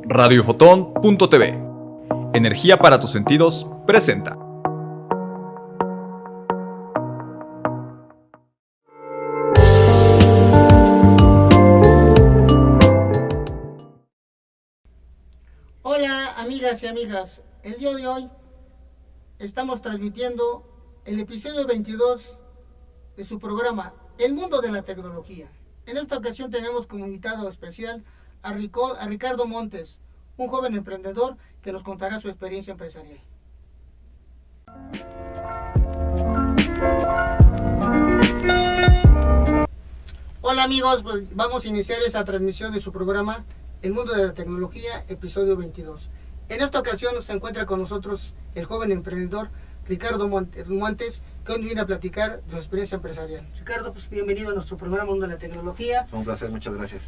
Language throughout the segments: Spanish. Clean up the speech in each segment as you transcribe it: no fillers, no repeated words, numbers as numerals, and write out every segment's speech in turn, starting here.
Radiofotón.tv. Energía para tus sentidos presenta. Hola amigas y amigas, el día de hoy estamos transmitiendo el episodio 22 de su programa El Mundo de la Tecnología. En esta ocasión tenemos como invitado especial a Ricardo Montes, un joven emprendedor que nos contará su experiencia empresarial. Hola amigos, pues vamos a iniciar esa transmisión de su programa El Mundo de la Tecnología, episodio 22. En esta ocasión se encuentra con nosotros el joven emprendedor Ricardo Montes, que hoy viene a platicar de su experiencia empresarial. Ricardo, pues bienvenido a nuestro programa Mundo de la Tecnología. Un placer, muchas gracias.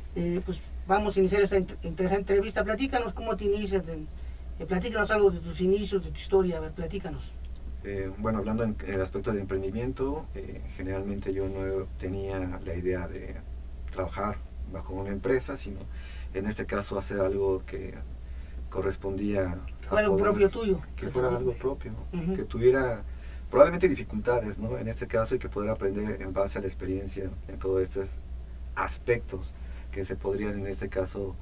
Pues vamos a iniciar esta interesante entrevista. Platícanos cómo te inicias, platícanos algo de tus inicios, de tu historia, a ver, platícanos. Bueno, hablando en el aspecto de emprendimiento, generalmente yo no tenía la idea de trabajar bajo una empresa, sino en este caso hacer algo que correspondía que fuera algo propio tuyo. Que fuera algo propio, que tuviera probablemente dificultades, ¿no? En este caso, y que poder aprender en base a la experiencia en todos estos aspectos que se podrían en este caso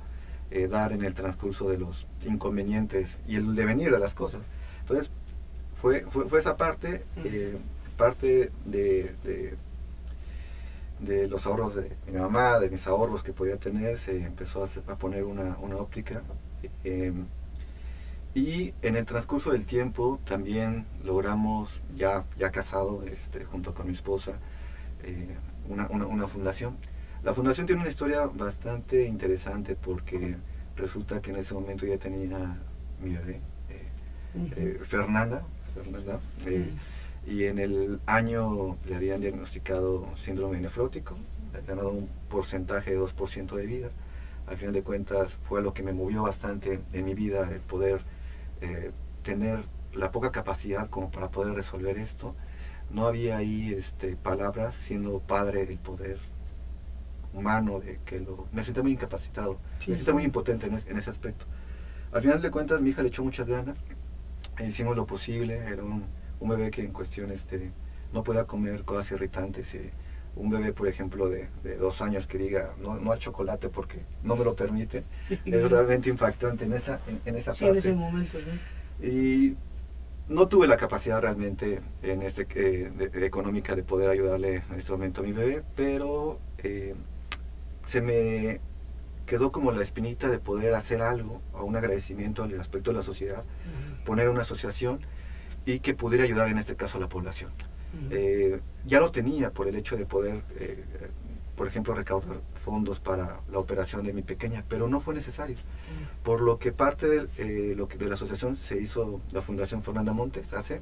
dar en el transcurso de los inconvenientes y el devenir de las cosas. Entonces, fue esa parte, parte de los ahorros de mi mamá, de mis ahorros que podía tener, se empezó a poner una óptica. Y en el transcurso del tiempo también logramos, ya casado, junto con mi esposa, una fundación. La fundación tiene una historia bastante interesante porque resulta que en ese momento ya tenía mi bebé, Fernanda, y en el año le habían diagnosticado síndrome nefrótico, le habían dado un porcentaje de 2% de vida. Al final de cuentas fue lo que me movió bastante en mi vida, el poder tener la poca capacidad como para poder resolver esto. No había ahí palabras, siendo padre, el poder humano de que me sentía muy incapacitado, me sentía muy impotente en ese aspecto. Al final de cuentas mi hija le echó muchas ganas, hicimos lo posible. Era un bebé que en cuestión no podía comer cosas irritantes. Un bebé, por ejemplo, de 2 años que diga no al chocolate porque no me lo permite, es realmente impactante en esa parte. En ese momento, sí. Y no tuve la capacidad realmente económica de poder ayudarle en este momento a mi bebé, pero se me quedó como la espinita de poder hacer algo, o un agradecimiento al aspecto de la sociedad, poner una asociación y que pudiera ayudar en este caso a la población. Ya lo tenía por el hecho de poder, por ejemplo, recaudar fondos para la operación de mi pequeña, pero no fue necesario, por lo que parte de la asociación se hizo la Fundación Fernanda Montes, AC,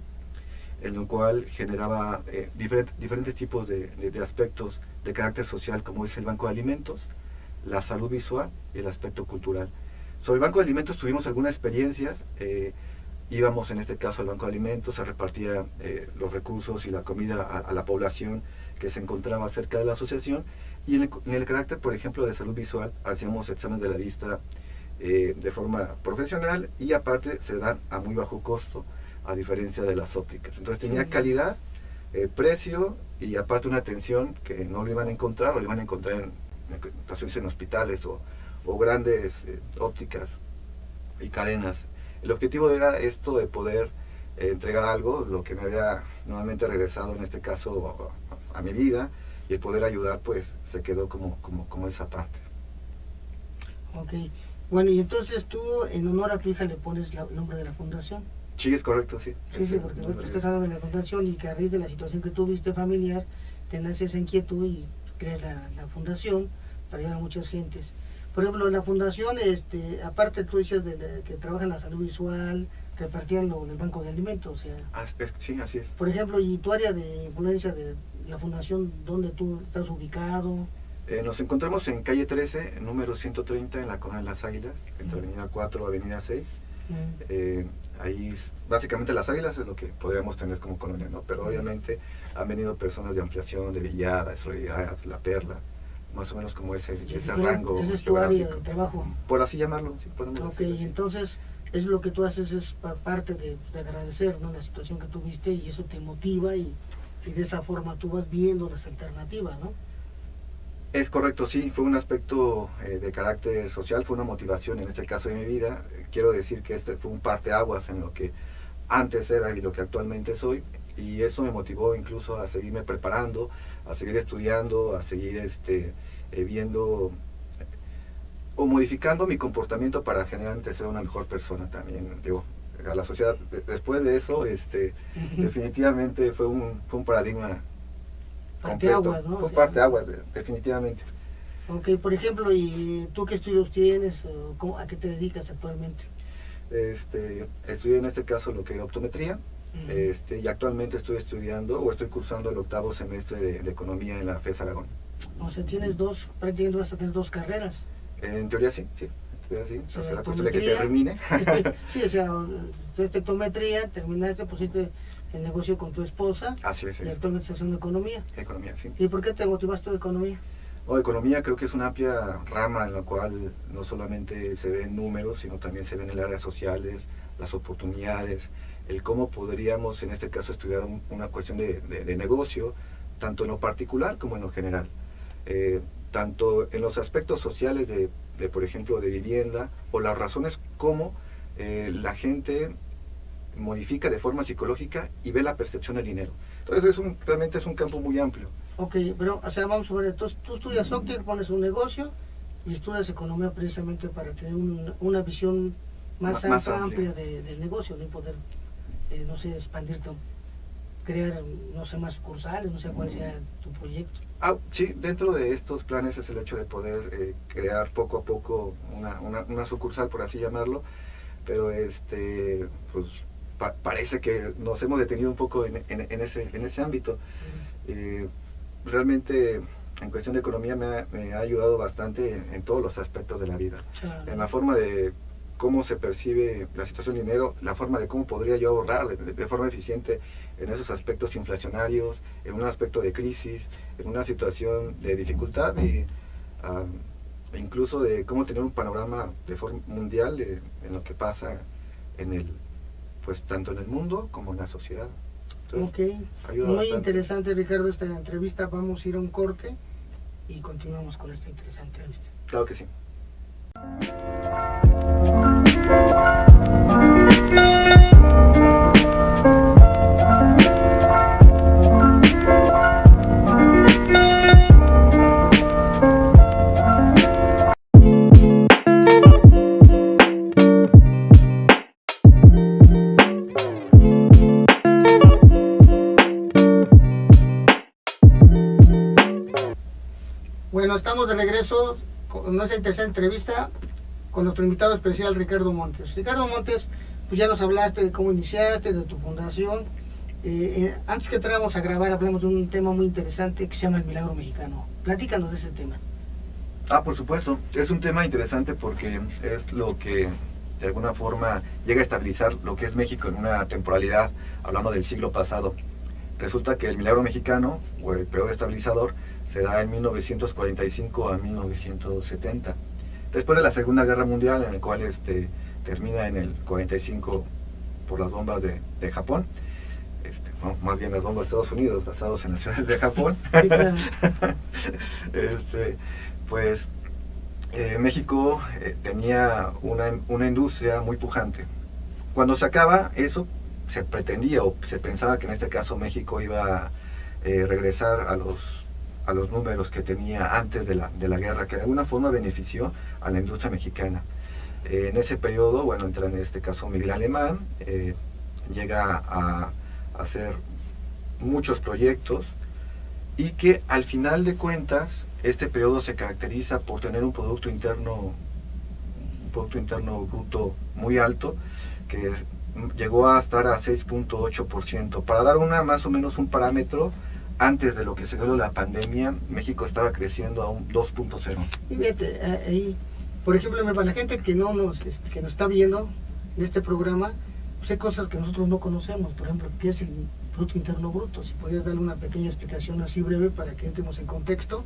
en lo cual generaba diferentes tipos de aspectos de carácter social, como es el banco de alimentos, la salud visual y el aspecto cultural. Sobre el banco de alimentos tuvimos algunas experiencias. Íbamos en este caso al banco de alimentos, se repartía los recursos y la comida a la población que se encontraba cerca de la asociación, y en el carácter, por ejemplo, de salud visual, hacíamos exámenes de la vista de forma profesional, y aparte se dan a muy bajo costo, a diferencia de las ópticas. Entonces tenía calidad, precio, y aparte una atención que no lo iban a encontrar, o lo iban a encontrar en hospitales o grandes ópticas y cadenas. El objetivo era esto de poder entregar algo, lo que me había nuevamente regresado en este caso a mi vida, y el poder ayudar pues se quedó como esa parte. Ok, bueno, y entonces tú en honor a tu hija le pones el nombre de la fundación. Sí, es correcto, sí. Sí, porque estás hablando de la fundación, y que a raíz de la situación que tuviste familiar, te nace esa inquietud y creas la fundación para ayudar a muchas gentes. Por ejemplo, la fundación, aparte tú decías que trabaja en la salud visual, repartían lo del banco de alimentos, o sea... Sí, así es. Por ejemplo, y tu área de influencia de la fundación, ¿dónde tú estás ubicado? Nos encontramos en calle 13, número 130, en la Colonia de Las Águilas, entre Avenida 4 y Avenida 6. Ahí, básicamente Las Águilas es lo que podríamos tener como colonia, ¿no? Pero obviamente han venido personas de Ampliación, de Villada, de Solidaridad, La Perla, más o menos como ese Sí, rango ese es tu área de geográfico, trabajo. por así llamarlo, sí, podemos Ok, decirlo así. entonces es lo que tú haces es parte de agradecer, ¿no?, la situación que tuviste, y eso te motiva, y de esa forma tú vas viendo las alternativas, ¿no? Es correcto, sí, fue un aspecto de carácter social, fue una motivación en este caso de mi vida. Quiero decir que este fue un parteaguas en lo que antes era y lo que actualmente soy, y eso me motivó incluso a seguirme preparando, a seguir estudiando, a seguir viendo o modificando mi comportamiento para generalmente ser una mejor persona también. Digo, a la sociedad, después de eso, definitivamente fue un paradigma completo. Parteaguas, ¿no? Fue O un sea, parteaguas, definitivamente. ok, por ejemplo, ¿y tú qué estudios tienes? O a qué te dedicas actualmente? Estudié en este caso lo que era optometría, y actualmente estoy estudiando o estoy cursando el 8º semestre de economía en la FES Aragón. O sea, tienes prácticamente vas a tener dos carreras. En teoría sí, en teoría sí. O sea, O sea, la cuestión de que optometría. termine. Sí, o sea, estudiaste optometría, terminaste, pusiste el negocio con tu esposa, Así es, y actualmente estás haciendo economía. economía, sí. ¿Y por qué te motivaste de economía? No, economía creo que es una amplia rama en la cual no solamente se ven números, sino también se ven el áreas sociales, las oportunidades, el cómo podríamos en este caso estudiar una cuestión de negocio, tanto en lo particular como en lo general. Tanto en los aspectos sociales de, por ejemplo, de vivienda, o las razones cómo la gente modifica de forma psicológica y ve la percepción del dinero. Entonces realmente es un campo muy amplio. Ok, pero, o sea, vamos a ver, entonces tú estudias óptica, pones un negocio, y estudias economía precisamente para tener una visión más amplia del negocio, de poder, no sé, expandirte, crear, no sé, más sucursales, no sé cuál sea tu proyecto. Sí, dentro de estos planes es el hecho de poder crear poco a poco una sucursal, por así llamarlo, pero pues parece que nos hemos detenido un poco en ese ámbito. Realmente en cuestión de economía me ha ayudado bastante en todos los aspectos de la vida, en la forma de cómo se percibe la situación del dinero, la forma de cómo podría yo ahorrar de forma eficiente en esos aspectos inflacionarios, en un aspecto de crisis, en una situación de dificultad, y incluso de cómo tener un panorama de forma mundial en lo que pasa pues tanto en el mundo como en la sociedad. Entonces, ok, ayuda muy bastante. interesante, Ricardo, esta entrevista. Vamos a ir a un corte y continuamos con esta interesante entrevista. Claro que sí. Bueno, estamos de regreso con nuestra interesante entrevista con nuestro invitado especial, Ricardo Montes. Ricardo Montes, pues ya nos hablaste de cómo iniciaste, de tu fundación. Antes que entráramos a grabar, hablamos de un tema muy interesante que se llama el milagro mexicano. Platícanos de ese tema. Por supuesto, es un tema interesante porque es lo que de alguna forma llega a estabilizar lo que es México en una temporalidad, hablando del siglo pasado. Resulta que el milagro mexicano, o el periodo estabilizador, se da en 1945 a 1970. Después de la Segunda Guerra Mundial, en el cual termina en el 45 por las bombas de Japón, no, más bien las bombas de Estados Unidos, basados en las ciudades de Japón. Sí, claro. Pues México tenía una industria muy pujante. Cuando se acaba eso, se pretendía o se pensaba que en este caso México iba a regresar a los números que tenía antes de la guerra, que de alguna forma benefició a la industria mexicana. En ese periodo, bueno, entra en este caso Miguel Alemán, llega a hacer muchos proyectos, y que al final de cuentas este periodo se caracteriza por tener un Producto Interno Bruto muy alto, que llegó a estar a 6.8%. Para dar más o menos un parámetro, antes de lo que se dio la pandemia, México estaba creciendo a un 2.0. Y fíjate, ahí, por ejemplo, para la gente que nos está viendo en este programa, pues hay cosas que nosotros no conocemos. Por ejemplo, ¿qué es el Producto Interno Bruto? Si podías darle una pequeña explicación así breve para que entremos en contexto,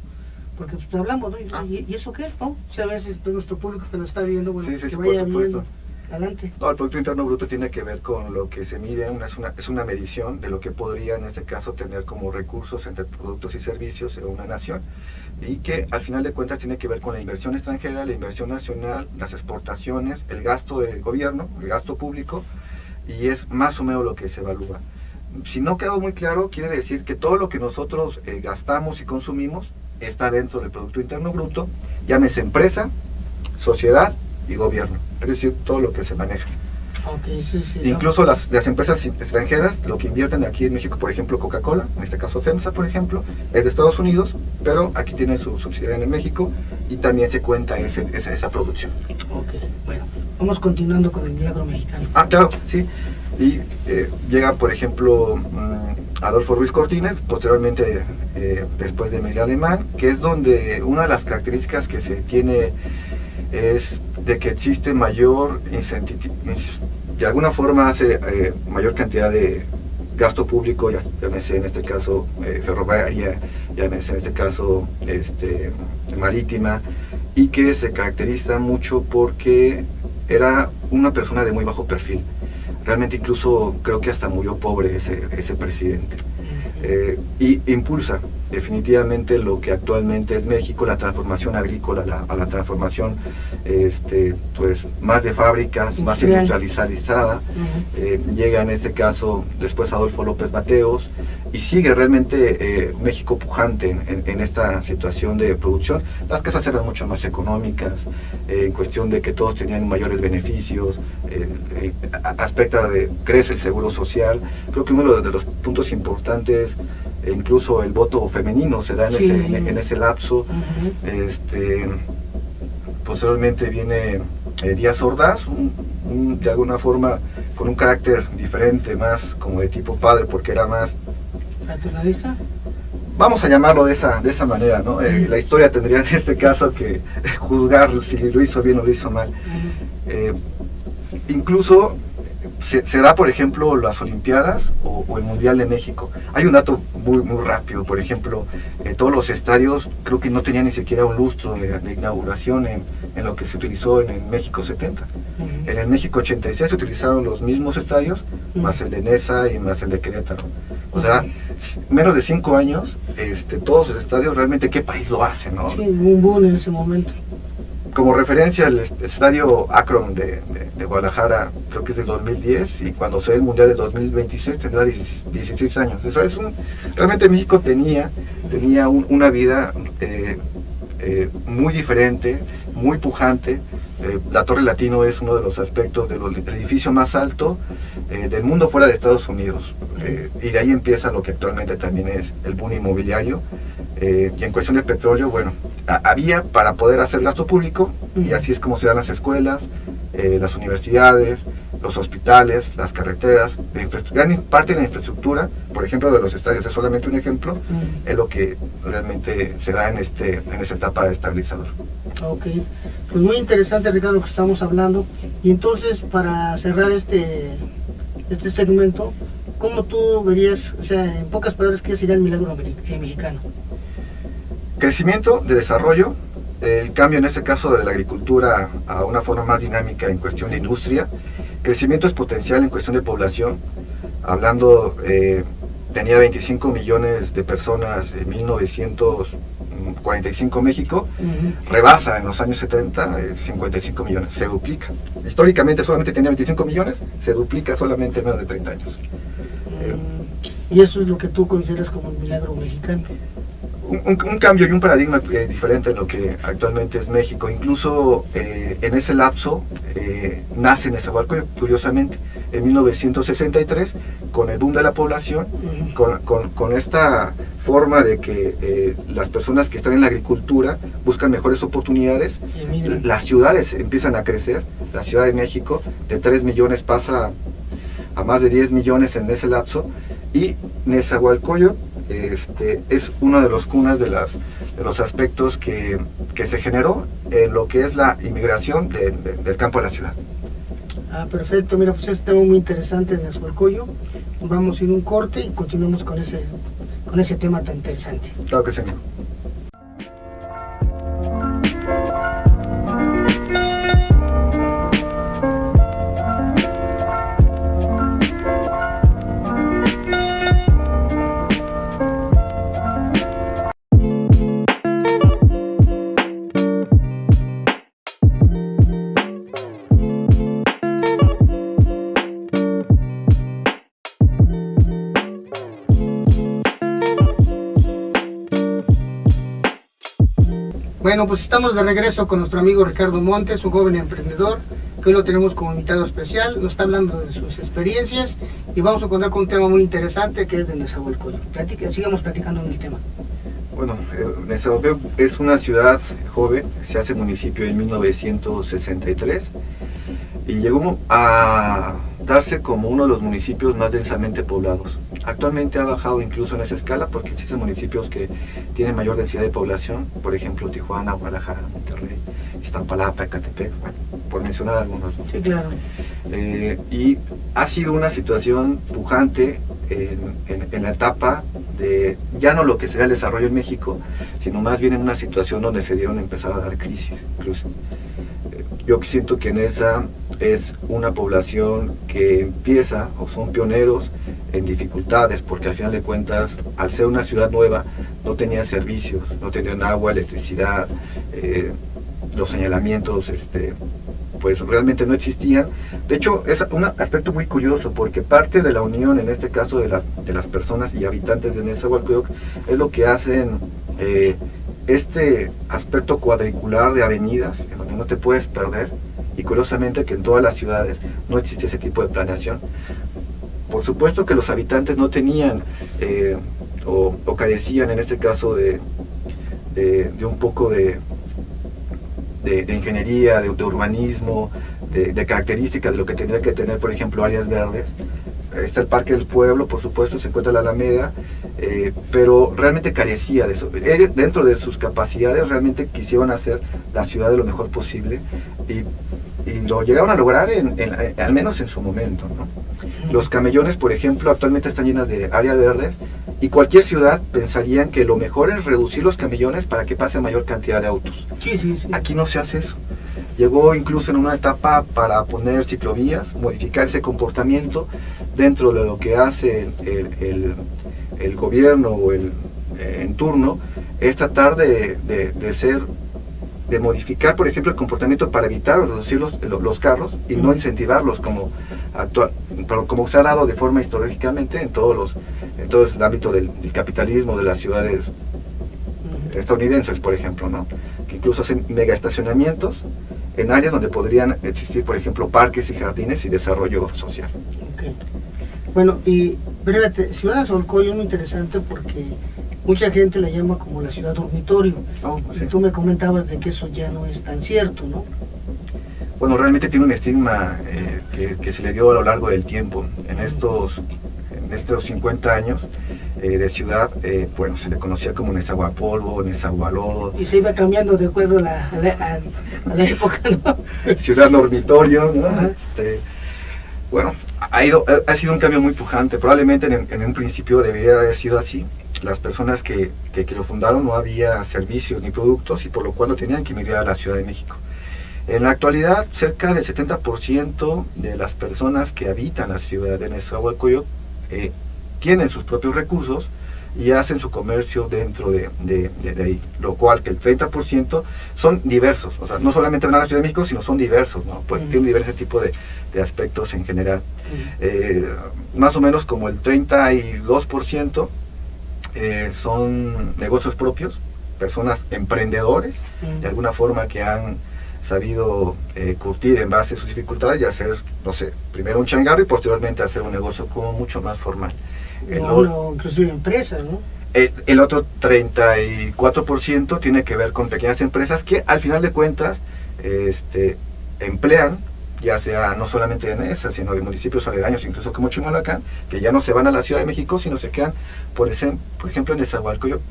Porque pues hablamos, ¿no? ¿Y eso qué es, no? O sea, a veces pues, nuestro público que nos está viendo, bueno, Sí, pues, sí, que por vaya supuesto. viendo. Adelante. No, el Producto Interno Bruto tiene que ver con lo que se mide, es una medición de lo que podría en este caso tener como recursos entre productos y servicios en una nación, y que al final de cuentas tiene que ver con la inversión extranjera, la inversión nacional, las exportaciones, el gasto del gobierno, el gasto público, y es más o menos lo que se evalúa. Si no quedó muy claro, quiere decir que todo lo que nosotros gastamos y consumimos está dentro del Producto Interno Bruto, llámese empresa, sociedad y gobierno, es decir, todo lo que se maneja. Okay, sí, Incluso las empresas extranjeras, lo que invierten aquí en México, por ejemplo Coca-Cola, en este caso FEMSA, por ejemplo, es de Estados Unidos, pero aquí tiene su subsidiaria en México y también se cuenta esa producción. Ok, bueno, vamos continuando con el milagro mexicano. Ah, claro, sí. Y llega, por ejemplo, Adolfo Ruiz Cortines, posteriormente después de Miguel Alemán, que es donde una de las características que se tiene es de que existe mayor incentivo, de alguna forma hace mayor cantidad de gasto público, llámese en este caso ferroviaria, llámese en este caso marítima, y que se caracteriza mucho porque era una persona de muy bajo perfil. Realmente incluso creo que hasta murió pobre ese presidente. Y impulsa definitivamente lo que actualmente es México, la transformación agrícola, a la transformación pues más de fábricas, más industrializada. Llega en este caso después Adolfo López Mateos y sigue realmente México pujante en esta situación de producción. Las casas eran mucho más económicas, en cuestión de que todos tenían mayores beneficios, aspecto de crece el seguro social. Creo que uno de los puntos importantes, incluso el voto femenino se da en ese lapso. Posteriormente viene Díaz Ordaz, de alguna forma con un carácter diferente, más como de tipo padre, porque era más ¿Naturalista? Vamos a llamarlo de esa manera, ¿no? La historia tendría en este caso que juzgar si lo hizo bien o lo hizo mal. Incluso se da, por ejemplo, las Olimpiadas o el Mundial de México. Hay un dato muy rápido, por ejemplo, todos los estadios creo que no tenían ni siquiera un lustro de inauguración en lo que se utilizó en el México 70. En el México 86 se utilizaron los mismos estadios, más el de Nesa y más el de Querétaro. O sea, menos de 5 años, todos los estadios, realmente, ¿qué país lo hace, no? Sí, un boom en ese momento. Como referencia, el estadio Akron de Guadalajara, creo que es del 2010, y cuando sea el Mundial del 2026 tendrá 16 años. O sea, realmente México tenía una vida muy diferente, muy pujante. La Torre Latino es uno de los aspectos del edificio más alto del mundo fuera de Estados Unidos. Y de ahí empieza lo que actualmente también es el boom inmobiliario. Y en cuestión del petróleo, bueno, había para poder hacer gasto público, y así es como se dan las escuelas, las universidades, los hospitales, las carreteras, gran parte de la infraestructura, por ejemplo de los estadios, es solamente un ejemplo, es lo que realmente se da en esa etapa de estabilizador. Ok, pues muy interesante, Ricardo, lo que estamos hablando. Y entonces, para cerrar este segmento, ¿cómo tú verías, o sea, en pocas palabras, qué sería el milagro mexicano? Crecimiento de desarrollo, el cambio en este caso de la agricultura a una forma más dinámica en cuestión de industria, crecimiento exponencial en cuestión de población, hablando, tenía 25 millones de personas en 1945 México, rebasa en los años 70 55 millones, se duplica. Históricamente solamente tenía 25 millones, se duplica solamente en menos de 30 años. ¿Y eso es lo que tú consideras como el milagro mexicano? Un cambio y un paradigma diferente en lo que actualmente es México. Incluso en ese lapso nace Nezahualcóyotl, curiosamente, en 1963, con el boom de la población, con esta forma de que las personas que están en la agricultura buscan mejores oportunidades, las ciudades empiezan a crecer. La Ciudad de México de 3 millones pasa a más de 10 millones en ese lapso, y Nezahualcóyotl es uno de los cunas de los aspectos que se generó en lo que es la inmigración del campo a la ciudad. Ah, perfecto. Mira, pues este tema muy interesante en Nezahualcóyotl. Vamos a ir a un corte y continuamos con ese tema tan interesante. Claro que sí, amigo. Bueno, pues estamos de regreso con nuestro amigo Ricardo Montes, un joven emprendedor, que hoy lo tenemos como invitado especial. Nos está hablando de sus experiencias y vamos a contar con un tema muy interesante que es de Nezahualcóyotl. Sigamos platicando en el tema. Bueno, Nezahualcóyotl es una ciudad joven, se hace municipio en 1963 y llegó a darse como uno de los municipios más densamente poblados. Actualmente ha bajado incluso en esa escala porque existen municipios que tienen mayor densidad de población, por ejemplo Tijuana, Guadalajara, Monterrey, Iztapalapa, Ecatepec, bueno, por mencionar algunos. Sí, claro. Y ha sido una situación pujante en la etapa de ya no lo que sería el desarrollo en México, sino más bien en una situación donde se dieron a empezar a dar crisis incluso. Yo siento que en esa es una población que empieza, o son pioneros en dificultades, porque al final de cuentas, al ser una ciudad nueva, no tenía servicios, no tenían agua, electricidad, los señalamientos, pues realmente no existían. De hecho, es un aspecto muy curioso, porque parte de la unión, en este caso de las personas y habitantes de Nezahualcóyotl, es lo que hacen este aspecto cuadricular de avenidas, en donde no te puedes perder, y curiosamente que en todas las ciudades no existe ese tipo de planeación. Por supuesto que los habitantes no tenían o carecían en este caso de un poco de ingeniería, de urbanismo, de características de lo que tendría que tener, por ejemplo, áreas verdes. Está el Parque del Pueblo, por supuesto, se encuentra la Alameda, pero realmente carecía de eso. Ellos, dentro de sus capacidades, realmente quisieron hacer la ciudad de lo mejor posible y lo llegaron a lograr al menos en su momento, ¿no? Los camellones, por ejemplo, actualmente están llenas de áreas verdes y cualquier ciudad pensarían que lo mejor es reducir los camellones para que pase mayor cantidad de autos. Sí. Aquí no se hace eso. Llegó incluso en una etapa para poner ciclovías, modificar ese comportamiento dentro de lo que hace el gobierno o en turno, es tratar de modificar, por ejemplo, el comportamiento para evitar o reducir los carros y no incentivarlos como se ha dado de forma históricamente en todo el ámbito del capitalismo de las ciudades estadounidenses, por ejemplo, ¿no? Que incluso hacen mega estacionamientos en áreas donde podrían existir, por ejemplo, parques y jardines y desarrollo social. Okay. Bueno, y breve, Ciudad de Nezahualcóyotl es muy interesante porque mucha gente la llama como la ciudad dormitorio. Sí. Y tú me comentabas de que eso ya no es tan cierto, ¿no? Bueno, realmente tiene un estigma que se le dio a lo largo del tiempo. En estos 50 años de ciudad, bueno, se le conocía como Nezahualpolvo, Nezahualodo. Y se iba cambiando de acuerdo a la época, ¿no? Ciudad dormitorio, ¿no? Bueno, ha sido un cambio muy pujante. Probablemente en un principio debería haber sido así. Las personas que lo fundaron no había servicios ni productos y por lo cual lo tenían que emigrar a la Ciudad de México. En la actualidad, cerca del 70% de las personas que habitan la ciudad de Nezahualcóyotl tienen sus propios recursos y hacen su comercio dentro de ahí, lo cual que el 30% son diversos, o sea, no solamente van a la Ciudad de México, sino son diversos, ¿no? Pues tienen diversos tipos de aspectos en general. Más o menos como el 32% son negocios propios, personas emprendedores, de alguna forma que han sabido curtir en base a sus dificultades y hacer, no sé, primero un changarro y posteriormente hacer un negocio como mucho más formal. Inclusive empresas, ¿no? El otro 34% tiene que ver con pequeñas empresas que al final de cuentas emplean, ya sea no solamente en esa, sino de municipios aledaños, incluso como Chimalhuacán, que ya no se van a la Ciudad de México, sino se quedan, por ejemplo, en Nezahualcóyotl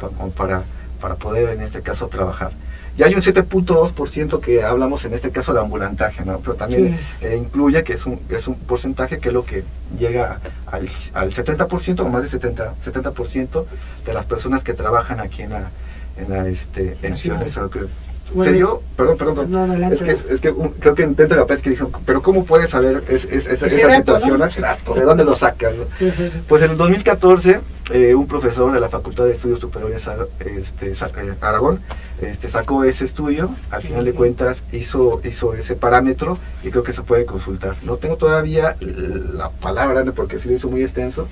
para poder en este caso trabajar. Y hay un 7.2% que hablamos en este caso de ambulantaje, ¿no? Pero también incluye que es un porcentaje que es lo que llega al 70% o más del 70% de las personas que trabajan aquí en Ciudad de Nezahualcóyotl. Bueno, ¿Se dio? Perdón. No, adelante. Es que creo que dentro de la plática dijeron, pero ¿cómo puedes saber esa dato, situación? ¿no? Exacto, ¿de dónde lo sacas, no? Pues en el 2014, un profesor de la Facultad de Estudios Superiores Aragón sacó ese estudio, al final de cuentas hizo ese parámetro y creo que se puede consultar. No tengo todavía la palabra porque sí lo hizo muy extenso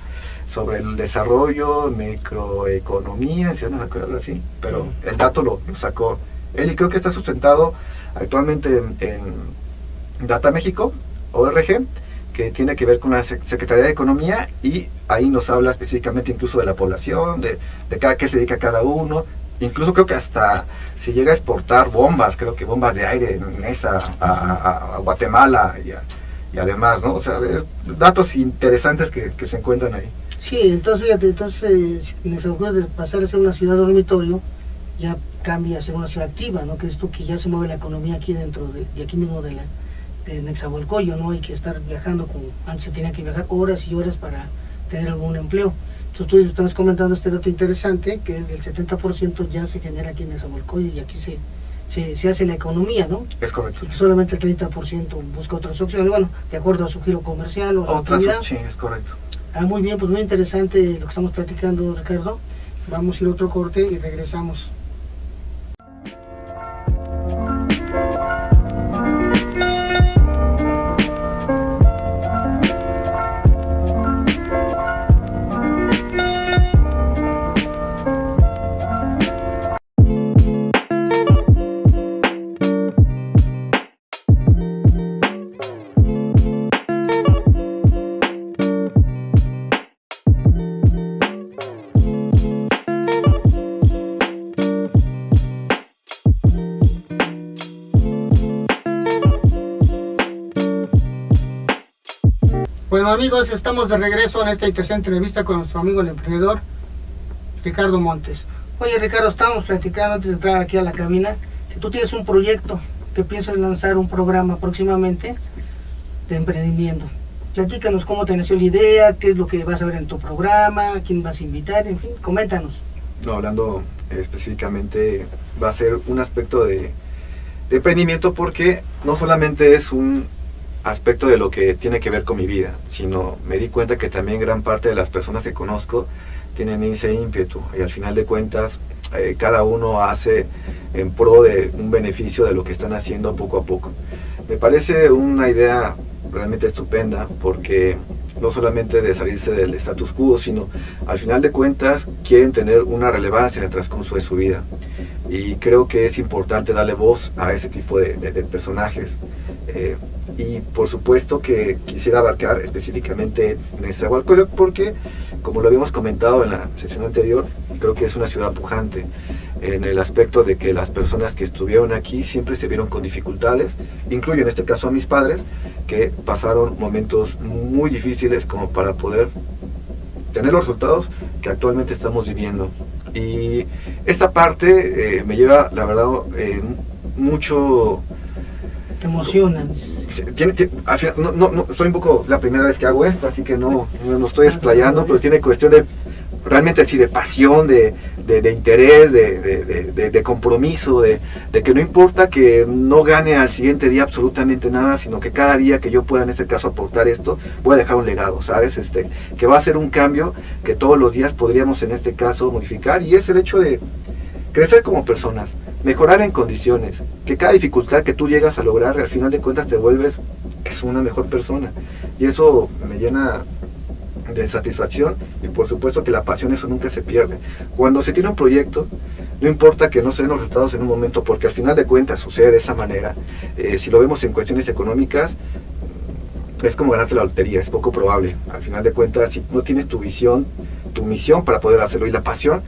sobre el desarrollo, microeconomía, si no me acuerdo así, pero el dato lo sacó él, y creo que está sustentado actualmente en Data México, ORG, que tiene que ver con la Secretaría de Economía, y ahí nos habla específicamente incluso de la población, de qué se dedica cada uno. Incluso creo que hasta se llega a exportar bombas, creo que bombas de aire en esa a Guatemala y además, ¿no? O sea, datos interesantes que se encuentran ahí. Sí, entonces fíjate, de pasar a ser una ciudad dormitorio, ya cambia a ser una ciudad activa, ¿no? Que es esto que ya se mueve la economía aquí dentro de aquí mismo de Nezahualcóyotl, ¿no? Hay que estar viajando, como antes se tenía que viajar horas y horas para tener algún empleo. Entonces tú estás comentando este dato interesante, que es del 70% ya se genera aquí en Nezahualcóyotl, y aquí se hace la economía, ¿no? Es correcto. Y que solamente el 30% busca otras opciones, bueno, de acuerdo a su giro comercial o su actividad. Sí, es correcto. Muy bien, pues muy interesante lo que estamos platicando, Ricardo. Vamos a ir a otro corte y regresamos. Bueno amigos, estamos de regreso en esta interesante entrevista con nuestro amigo el emprendedor Ricardo Montes. Oye Ricardo, estábamos platicando antes de entrar aquí a la cabina que tú tienes un proyecto, que piensas lanzar un programa próximamente de emprendimiento. Platícanos cómo te nació la idea, qué es lo que vas a ver en tu programa, a quién vas a invitar, en fin, coméntanos. No, hablando específicamente, va a ser un aspecto de emprendimiento, porque no solamente es un aspecto de lo que tiene que ver con mi vida, sino me di cuenta que también gran parte de las personas que conozco tienen ese ímpetu, y al final de cuentas cada uno hace en pro de un beneficio de lo que están haciendo poco a poco. Me parece una idea realmente estupenda, porque no solamente de salirse del status quo, sino al final de cuentas quieren tener una relevancia en el transcurso de su vida, y creo que es importante darle voz a ese tipo de personajes. Y por supuesto que quisiera abarcar específicamente Nezahualcóyotl, porque como lo habíamos comentado en la sesión anterior, creo que es una ciudad pujante, en el aspecto de que las personas que estuvieron aquí siempre se vieron con dificultades. Incluyo en este caso a mis padres, que pasaron momentos muy difíciles como para poder tener los resultados que actualmente estamos viviendo. Y esta parte me lleva, la verdad, mucho... Te emocionan. Al final, no, soy un poco la primera vez que hago esto, así que no estoy explayando, pero tiene cuestión de realmente así de pasión, de interés, de compromiso, de que no importa que no gane al siguiente día absolutamente nada, sino que cada día que yo pueda en este caso aportar esto, voy a dejar un legado, ¿sabes? Que va a ser un cambio que todos los días podríamos en este caso modificar, y es el hecho de crecer como personas, mejorar en condiciones, que cada dificultad que tú llegas a lograr, al final de cuentas te vuelves una mejor persona, y eso me llena de satisfacción. Y por supuesto que la pasión, eso nunca se pierde. Cuando se tiene un proyecto, no importa que no se den los resultados en un momento, porque al final de cuentas sucede de esa manera. Si lo vemos en cuestiones económicas, es como ganarte la lotería, es poco probable. Al final de cuentas, si no tienes tu visión, tu misión para poder hacerlo, y la pasión,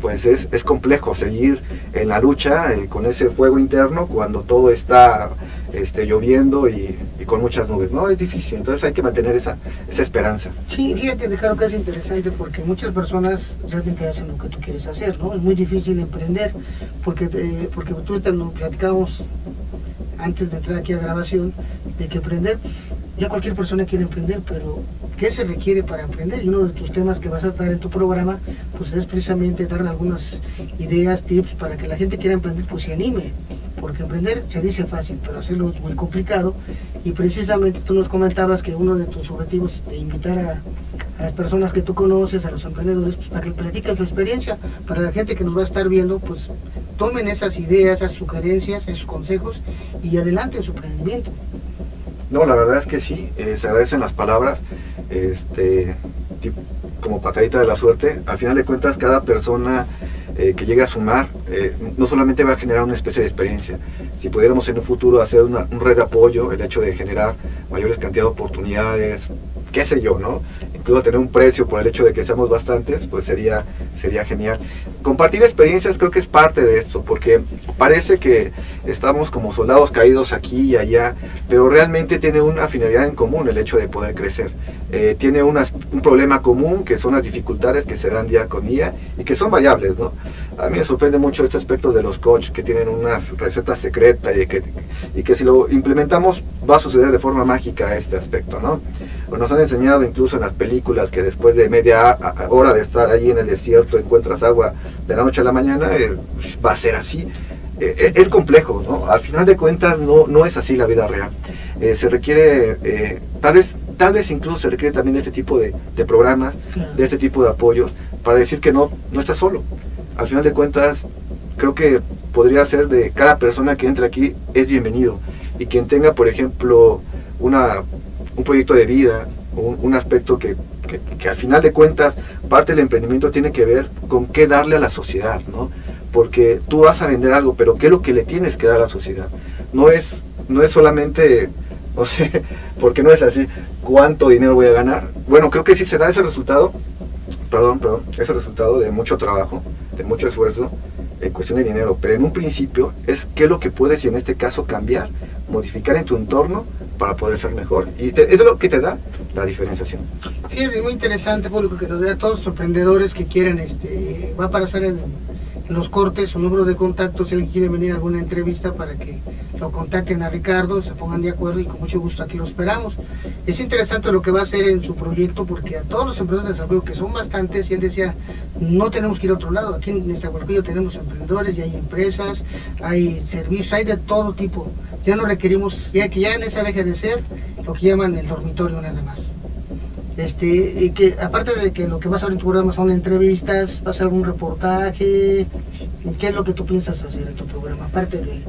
pues es complejo seguir en la lucha con ese fuego interno cuando todo está lloviendo y con muchas nubes, ¿no? Es difícil, entonces hay que mantener esa esperanza. Sí, fíjate, Ricardo, que es interesante, porque muchas personas realmente hacen lo que tú quieres hacer, ¿no? Es muy difícil emprender, porque tú te lo platicábamos antes de entrar aquí a grabación, de que emprender, ya cualquier persona quiere emprender, pero ¿qué se requiere para emprender? Y uno de tus temas que vas a tratar en tu programa, pues es precisamente dar algunas ideas, tips para que la gente quiera emprender, pues se anime, porque emprender se dice fácil, pero hacerlo es muy complicado. Y precisamente tú nos comentabas que uno de tus objetivos es de invitar a las personas que tú conoces, a los emprendedores, pues para que platiquen su experiencia, para la gente que nos va a estar viendo, pues tomen esas ideas, esas sugerencias, esos consejos y adelante en su emprendimiento. No, la verdad es que sí, se agradecen las palabras, como patadita de la suerte. Al final de cuentas, cada persona que llegue a sumar, no solamente va a generar una especie de experiencia. Si pudiéramos en un futuro hacer un red de apoyo, el hecho de generar mayores cantidades de oportunidades, qué sé yo, ¿no? Incluso tener un precio por el hecho de que seamos bastantes, pues sería genial. Compartir experiencias creo que es parte de esto, porque parece que estamos como soldados caídos aquí y allá, pero realmente tiene una finalidad en común el hecho de poder crecer. Tiene un problema común que son las dificultades que se dan día con día y que son variables, ¿no? A mí me sorprende mucho este aspecto de los coaches que tienen unas recetas secretas y que si lo implementamos va a suceder de forma mágica este aspecto, ¿no? Nos han enseñado incluso en las películas que después de media hora de estar allí en el desierto encuentras agua de la noche a la mañana, va a ser así. Es complejo, ¿no? Al final de cuentas no es así la vida real. Se requiere, tal vez incluso se requiere también de este tipo de programas, de este tipo de apoyos, para decir que no estás solo. Al final de cuentas, creo que podría ser de cada persona que entre aquí es bienvenido. Y quien tenga, por ejemplo, un proyecto de vida, un aspecto que al final de cuentas, parte del emprendimiento tiene que ver con qué darle a la sociedad, ¿no? Porque tú vas a vender algo, pero ¿qué es lo que le tienes que dar a la sociedad? No es solamente, no sé, porque no es así, ¿cuánto dinero voy a ganar? Bueno, creo que sí se da ese resultado, ese resultado de mucho trabajo, de mucho esfuerzo, en cuestión de dinero, pero en un principio es qué es lo que puedes, y en este caso, cambiar, modificar en tu entorno para poder ser mejor. Y eso es lo que te da la diferenciación. Fíjate, muy interesante, público, que nos vea a todos los emprendedores que quieren, va a aparecer en los cortes su número de contacto si alguien quiere venir a alguna entrevista para que lo contacten a Ricardo, se pongan de acuerdo y con mucho gusto aquí lo esperamos. Es interesante lo que va a hacer en su proyecto, porque a todos los emprendedores de desarrollo, que son bastantes, y él decía, no tenemos que ir a otro lado. Aquí en Nezahualcóyotl tenemos emprendedores y hay empresas, hay servicios, hay de todo tipo. Ya no requerimos, ya que ya en esa deje de ser lo que llaman el dormitorio nada más. Y que aparte de que lo que vas a ver en tu programa son entrevistas, vas a hacer algún reportaje, ¿qué es lo que tú piensas hacer en tu programa? Aparte de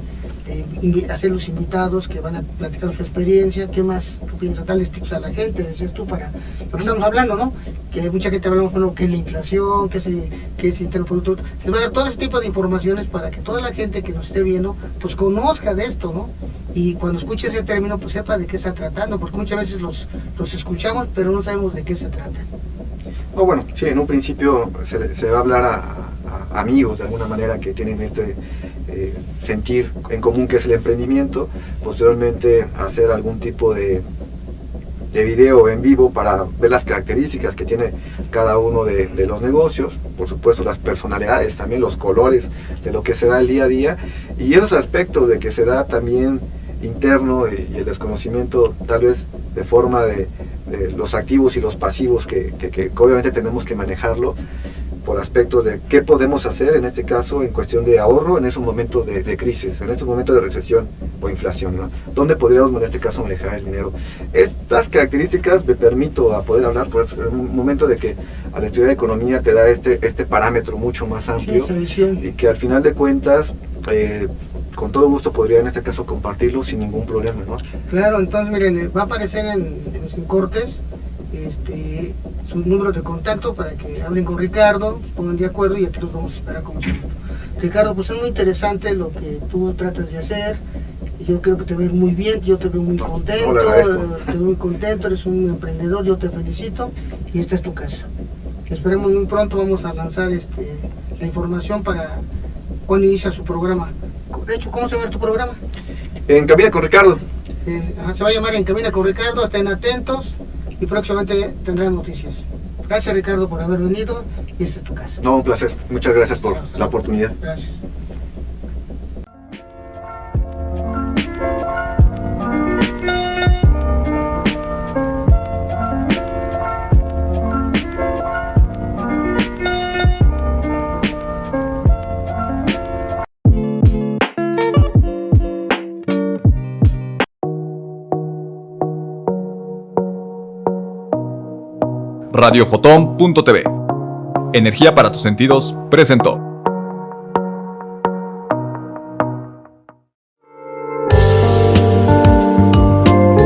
hacer los invitados que van a platicar su experiencia, ¿qué más tú piensas? Darles tips a la gente, decías tú, para lo que estamos hablando, ¿no? Que mucha gente hablamos, bueno, qué es la inflación, qué es el interno producto. Les va a dar todo ese tipo de informaciones para que toda la gente que nos esté viendo, pues conozca de esto, ¿no? Y cuando escuche ese término, pues sepa de qué está tratando, porque muchas veces los escuchamos, pero no sabemos de qué se trata. No, bueno, sí, en un principio se va a hablar a amigos de alguna manera que tienen este sentir en común que es el emprendimiento, posteriormente hacer algún tipo de video en vivo para ver las características que tiene cada uno de los negocios, por supuesto las personalidades, también los colores de lo que se da el día a día, y esos aspectos de que se da también interno y el desconocimiento tal vez de forma de los activos y los pasivos que obviamente tenemos que manejarlo por aspectos de qué podemos hacer en este caso en cuestión de ahorro en esos momentos de crisis, en estos momentos de recesión o inflación, ¿no? ¿Dónde podríamos en este caso manejar el dinero? Estas características me permito a poder hablar por un momento de que al estudiar economía te da este parámetro mucho más amplio, sí, y que al final de cuentas con todo gusto podría en este caso compartirlo sin ningún problema, ¿no? Claro, entonces miren, va a aparecer en los cortes su número de contacto para que hablen con Ricardo, se pongan de acuerdo y aquí los vamos a esperar como siempre. Ricardo, pues es muy interesante lo que tú tratas de hacer. Yo creo que te ves muy bien, yo te veo muy contento, te veo muy contento, eres un emprendedor, yo te felicito y esta es tu casa. Esperemos muy pronto, vamos a lanzar la información para cuando inicia su programa. De hecho, ¿cómo se va a ver tu programa? En Camina con Ricardo. Se va a llamar En Camina con Ricardo, estén atentos y próximamente tendrán noticias. Gracias, Ricardo, por haber venido y esta es tu casa. No, un placer. Muchas gracias por la oportunidad. Gracias. Radiofotón.tv. Energía para tus sentidos presentó.